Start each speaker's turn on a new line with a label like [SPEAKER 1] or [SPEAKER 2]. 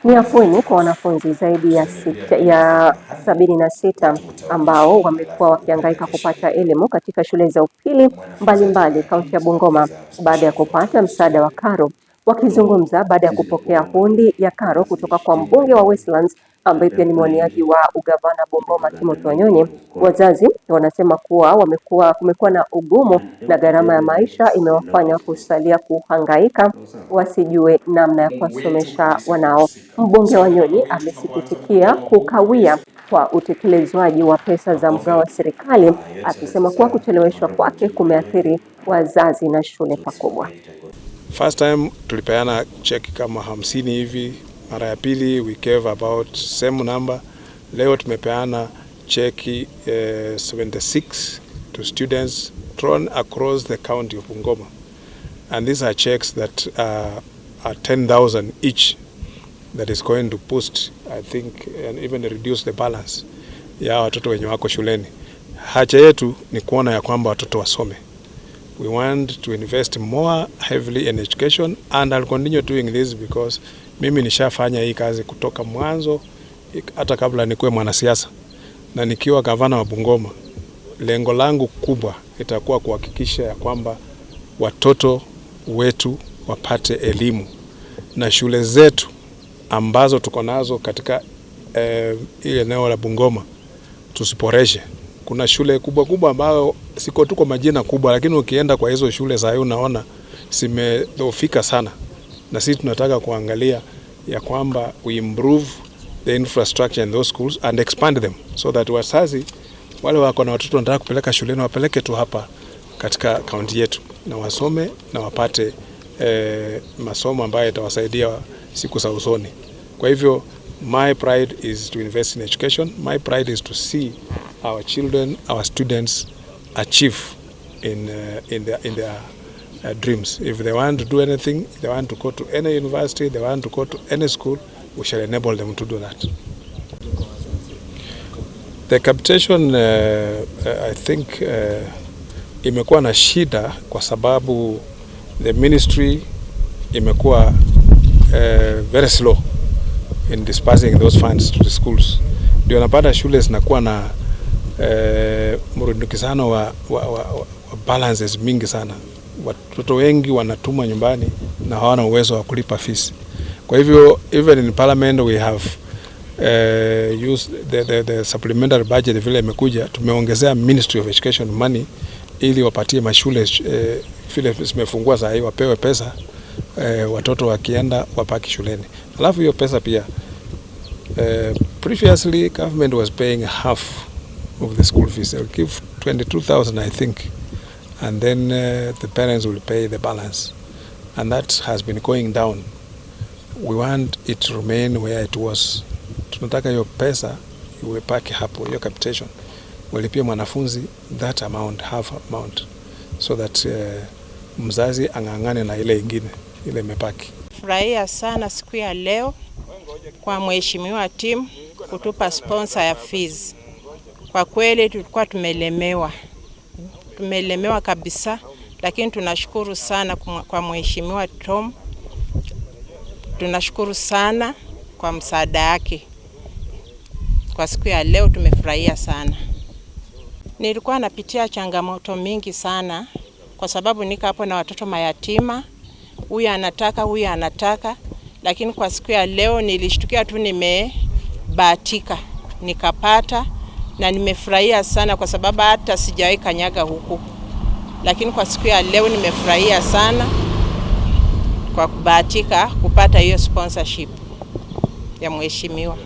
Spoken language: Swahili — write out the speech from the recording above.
[SPEAKER 1] Ni afueni kwa wanafunzi zaidi ya 76 ambao wamekuwa wakihangaika kupata elimu katika shule za upili mbalimbali kaunti ya Bungoma baada ya kupata msaada wa karo. Wakizungumza baada ya kupokea hundi ya karo kutoka kwa mbunge wa Westlands ambaye pia ni mwaniaji wa ugavana Bungoma Timothy Wanyonyi, wazazi wanasema kuwa kumekuwa na ugumu na gharama ya maisha imewafanya kusalia kuhangaika wasijue namna ya kuwasomesha wanao. Mbunge Wanyonyi amesikitikia kukawia kwa utekelezwaji wa pesa za mgao wa serikali, akisema kuwa kucheleweshwa kwake kumeathiri wazazi na shule pakubwa.
[SPEAKER 2] First time tulipeana check kama 50 hivi, mara ya pili we gave about same number. Leo tumepeana cheki 76 to students thrown across the county of Bungoma, and these are checks that are 10,000 each. That is going to boost, I think, and even reduce the balance ya watoto wenye wako shuleni. Haja yetu ni kuona ya kwamba watoto wasome. We want to invest more heavily in education, and I'll continue doing this because mimi nishafanya hii kazi kutoka mwanzo hata kabla nikuwe mwanasiasa. Na nikiwa gavana wa Bungoma, lengo langu kubwa itakuwa kuhakikisha ya kwamba watoto wetu wapate elimu na shule zetu ambazo tuko nazo katika ile eneo la Bungoma tusiporeshe. Kuna shule kubwa ambayo siko tuko majina kubwa, lakini ukienda kwa hizo shule sasa unaona zimedhoofika sana, na sisi tunataka kuangalia ya kwamba we improve the infrastructure in those schools and expand them so that wazazi wale wako na watoto wanataka kupeleka shuleni wapeleke tu hapa katika kaunti yetu na wasome na wapate masomo ambayo itawasaidia siku za usoni. Kwa hivyo my pride is to invest in education. My pride is to see our children, our students achieve in their dreams. If they want to do anything, if they want to go to any university, they want to go to any school, we shall enable them to do that. The capitation, I think, imekuwa na shida kwa sababu the ministry imekuwa very slow in dispersing those funds to the schools. Ndio napata shule zinakuwa na mrundikizano wa balances mingi sana. Watoto wengi wanatuma nyumbani na hawana uwezo wa kulipa fees. Kwa hivyo even in parliament we have used the supplementary budget vile imekuja, tumeongezea Ministry of Education money ili wapatie mashule vile zimefungua sasa hivi wapewe pesa watoto wakienda wapaki shuleni. Alafu hiyo pesa pia previously government was paying half of the school fees. They will give 22,000 I think, and then the parents will pay the balance, and that has been going down. We want it to remain where it was. Tunataka hiyo pesa iwe paki hapo, hiyo capitation walipia mwanafunzi that amount, half amount, so that mzazi angangane na ile ingine ile imepaki.
[SPEAKER 3] Furahia sana siku ya leo kwa mheshimiwa Tim kutupa sponsor ya fees. Kwa kweli tulikuwa tumelemewa kabisa, lakini tunashukuru sana kwa mheshimiwa Tom. Tunashukuru sana kwa msaada yake. Kwa siku ya leo tumefurahia sana. Nilikuwa napitia changamoto mingi sana kwa sababu nika hapo na watoto mayatima. Huyu anataka, lakini kwa siku ya leo nilishtukia tu nimebahatika nikapata, na nimefurahia sana kwa sababu hata sijawahi kanyaga huku. Lakini kwa siku ya leo nimefurahia sana kwa kubahatika kupata hiyo sponsorship ya mheshimiwa.